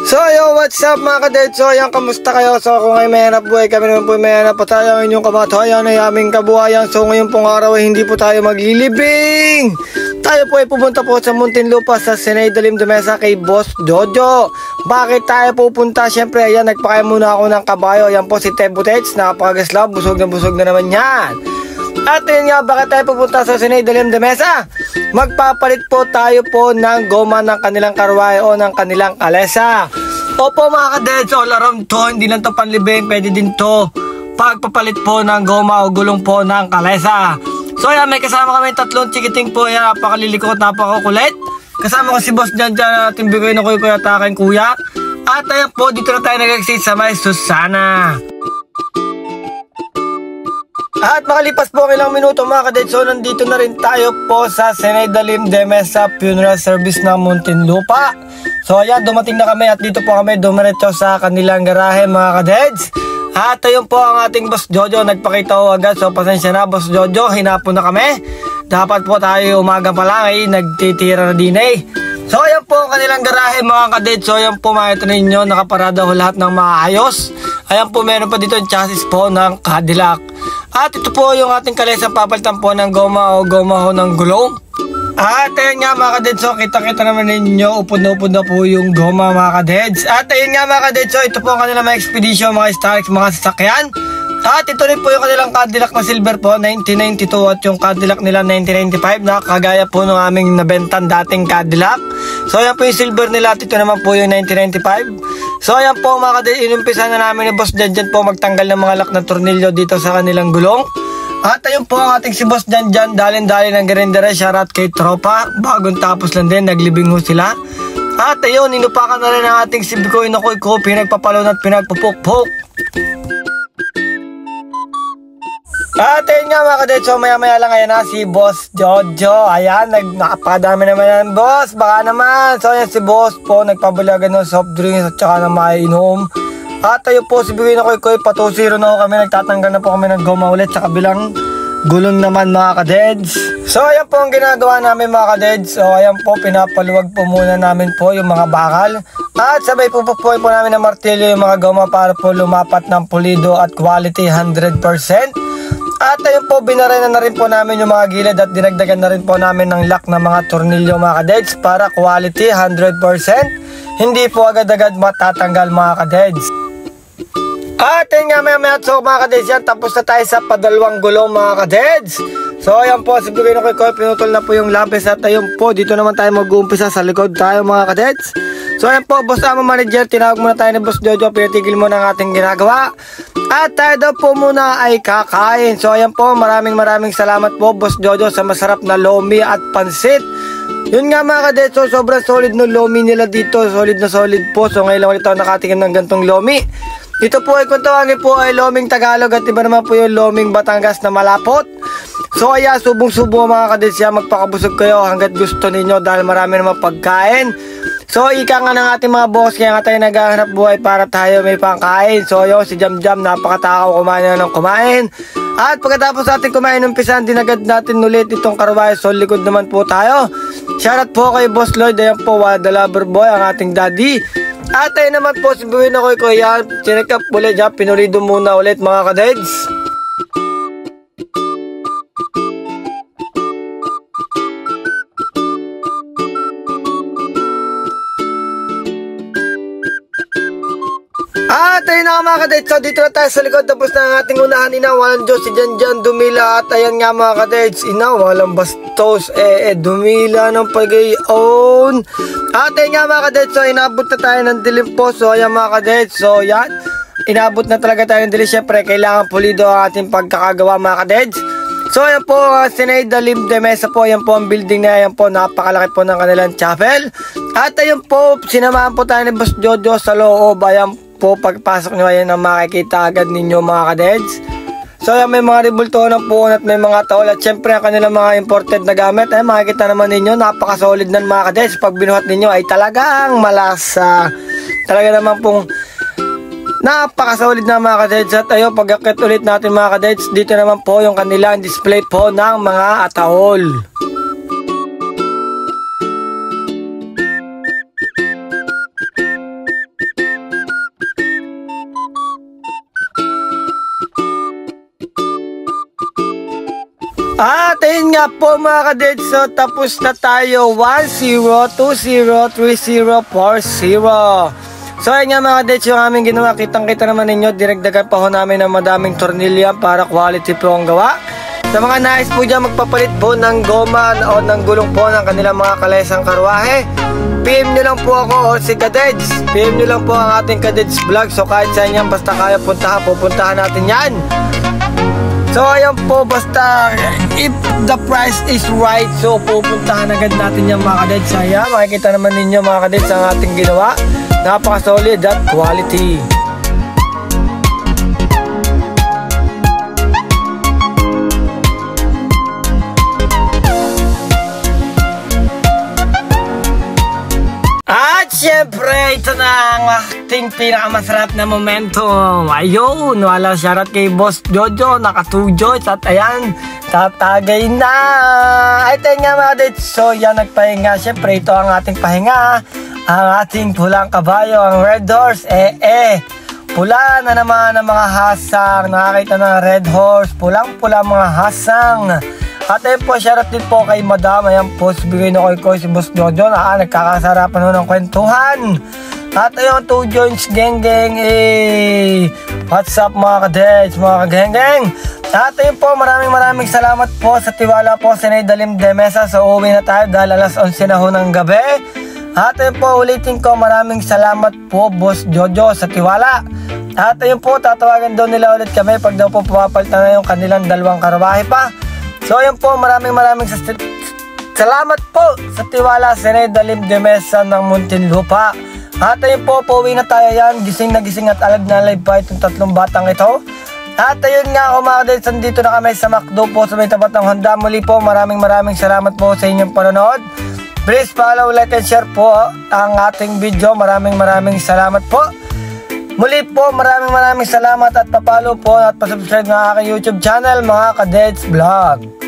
So yo, what's up mga kaded? So ayan, kamusta kayo? So kung ay may hanap buhay, kami naman po may hanap po tayo ang inyong kamatayan ay aming kabuhayan. So ngayon pong araw ay hindi po tayo maglilibing. Tayo po ay pupunta po sa Muntinlupa sa Sinay-Dalim de Mesa kay Boss Jojo. Bakit tayo pupunta? Siyempre ayan, nagpakain muna ako ng kabayo. Ayan po si Tebutets, napakagaslaw, busog na naman yan. At yun nga, bakit tayo pupunta sa Sinay-Dalim de Mesa? Magpapalit po tayo po ng goma ng kanilang karwahe o ng kanilang kalesa. Opo mga kadeds, all around to, hindi lang to panlibing, pwede din to pagpapalit po ng goma o gulong po ng kalesa. So yan, may kasama kami tatlong chikiting po, yan, napakalilikot, napakakulit. Kasama ko si Boss Jan ating bigay na kuya at aking kuya. At ayan po, dito na tayo nag-exit sa may Susana. At makalipas po ang ilang minuto mga kadeds, so nandito na rin tayo po sa Sinay-Dalim de Mesa Funeral Service ng Muntinlupa. So ayan, dumating na kami at dito po kami dumiretso sa kanilang garahe mga kadeds. At ayun po ang ating Boss Jojo, nagpakita ko agad, so pasensya na Boss Jojo, hinapon na kami. Dapat po tayo umaga pa lang ay nagtitira na din eh. So ayan po ang kanilang garahe mga kadeds, so ayan po makita ninyo, nakaparada ho lahat ng maayos. Ayan po, meron pa dito yung chassis po ng Cadillac. At ito po yung ating kalesang papalitan po ng goma o goma ho ng gulong. At ayun nga mga kadeds, so kita-kita naman ninyo, upod na po yung goma mga kadeds. At ayun nga mga kadeds, so ito po ang kanilang mga expedition, mga Starix, mga sasakyan. At ito rin po yung kanilang Cadillac na silver po, 1992, at yung Cadillac nila 1995 na kagaya po ng aming nabentan dating Cadillac. So ayan po yung silver nila at ito naman po yung 1995. So ayan po mga kadeds, inumpisa na namin ni Boss Jan po magtanggal ng mga lock na tornilyo dito sa kanilang gulong. At ayun po ang ating si Boss Jan, dalin-dalin ng gerendere, shoutout kay Tropa. Bagong tapos lang din, naglibing ho sila. At ayun, inupakan na rin ang ating si Bikoy na Kuy ko, pinagpapalon at pinagpupukpuk. At ayun nga mga kadeds, so maya lang ayan na si Boss Jojo. Ayan, nakapakadami naman yan boss, baka naman. So ayan si Boss po, nagpabulagan ng soft drinks at saka na maiinom. At ayun po, si Bigay na Kuy, patusiro na ho kami, nagtatanggal na po kami ng goma ulit sa kabilang gulong naman mga kadeds. So ayan po ang ginagawa namin mga kadeds. So ayan po, pinapaluwag po muna namin po yung mga bakal. At sabay po namin ng martilyo yung mga goma para po lumapat ng pulido at quality 100%. At ayun po, binaray na rin po namin yung mga gilid at dinagdagan na rin po namin ng lock ng mga tornilyo mga kadeds para quality 100%. Hindi po agad-agad matatanggal mga kadeds. At ayun nga maya so mga kadeds, yan, tapos na tayo sa padalawang gulong mga kadeds. So ayan po, si Bigay na Kuy, pinutol na po yung lapis. At ayun po, dito naman tayo mag-uumpisa sa likod tayo mga kadeds. So ayan po, Boss Amo Manager, tinawag muna tayo ni Boss Jojo, pinatigil muna ang ating ginagawa. At tayo daw po muna ay kakain. So ayan po, maraming salamat po Boss Jojo sa masarap na lomi at pansit. Yun nga mga kadets, so sobrang solid ng lomi nila dito, solid na solid po. So ngayon lang ulit ako nakatikim ng gantong lomi. Ito po ay kung tawagin po ay loming Tagalog at iba naman po yung loming Batangas na malapot. So ayan, subong-subo mga kadets yan, magpakabusog kayo hanggat gusto ninyo dahil marami naman pagkain. So ika nga ng ating mga boss, kaya nga tayo naghahanap buhay para tayo may pangkain. So yun, si Jam napakatakaw, kumain na ng kumain. At pagkatapos natin kumain, umpisan din agad natin ulit itong karwahe. So likod naman po tayo. Shoutout po kay Boss Lloyd, ayan po, the lover boy, ang ating daddy. At ayun naman po, si Bigay na Kuy, yan, sinekap ulit dyan, pinulido muna ulit mga kadeds. At ayun na mga kadeds, so dito na tayo sa likod, tapos na ang ating unahan, inawalan Diyos si Jan dumila. At ayan nga mga kadeds, inawalan bastos, dumila ng pag-iyon. At ayun nga mga kadeds, so inabot na tayo ng dilim po. So ayan mga kadeds, so yan, inabot na talaga tayo ng dilim. Siyempre kailangan pulido ang ating pagkakagawa mga kadeds. So ayan po, Sinay-Dalim de Mesa po, ayan po ang building na ayan po, napakalaki po ng kanilang chapel. At ayun po, sinamahan po tayo ni Boss Jojo sa loob. Ayan po, pagpasok nyo ayan ang makikita agad ninyo mga kadeds. So ayan, may mga ribulto ng puon at may mga taol at syempre ang kanilang mga imported na gamit. Ayan, makikita naman ninyo, napakasolid ng mga kadeds. Pag binuhat ninyo ay talagang malasa. Talaga naman pong napakasolid na mga kadeds. At ayun, pag-akit ulit natin mga kadeds, dito naman po yung kanilang display po ng mga ataol. At ayun nga po mga kadets, so tapos na tayo 1-0, 2-0, 3-0, 4-0. So ayun nga mga kadets, yung aming ginawa, kitang-kita naman ninyo, diragdagan pa ho namin ng madaming tornilyo para quality po ang gawa. Sa mga nais po dyan magpapalit po ng goma o ng gulong po ng kanilang mga kalesang karwahe, PM nyo lang po ako o si Kadets. PM nyo lang po ang ating Kadets Vlog. So kahit sa inyo basta kaya puntahan, pupuntahan natin yan. So ayan po, basta if the price is right, so pupuntahan agad natin yung mga kadets. Ayan, makikita naman ninyo mga kadets ang ating ginawa. Napaka-solid at quality. At syempre, ito na ang ating pinakamasarap na momentum. Ayun, wala shoutout kay Boss Jojo, naka 2 joints at ayan, tatagay na. Ay, tayo nga mga kadets. So yan, nagpahinga. Syempre, ito ang ating pahinga. Ang ating pulang kabayo, ang Red Horse. Pula na naman ang mga hasang. Nakakita ng Red Horse. Pulang-pula mga hasang. At ayun po, shoutout din po kay Madam. Ayan po, bigay na ko si Boss Jojo na nagkakasarapan ho ng kwentuhan. At ayun, 2 joints, geng-geng. What's up mga kadets, mga kageng-geng. At ayun po, maraming salamat po sa tiwala po sa Naidalim de Mesa. So uwi na tayo dahil alas 11 na ho ng gabi. At ayun po, ulitin ko, maraming salamat po Boss Jojo sa tiwala. At ayun po, tatawagan daw nila ulit kami pag daw po pumapalitan na yung kanilang 2 karwahe pa. So ayun po, maraming salamat po sa tiwala sa Naidalim de Mesa ng Muntinlupa. At ayun po, pauwi na tayo yan. Gising na gising at alag na live pa itong 3 batang ito. At ayun nga mga kadets, dito na kami sa McDo po sa may tapat ng Honda. Muli po, maraming salamat po sa inyong panonood. Please follow, like and share po ang ating video. Maraming salamat po. Muli po, maraming salamat at papalo po at pasubscribe ng aking YouTube channel, mga Kadets Vlog.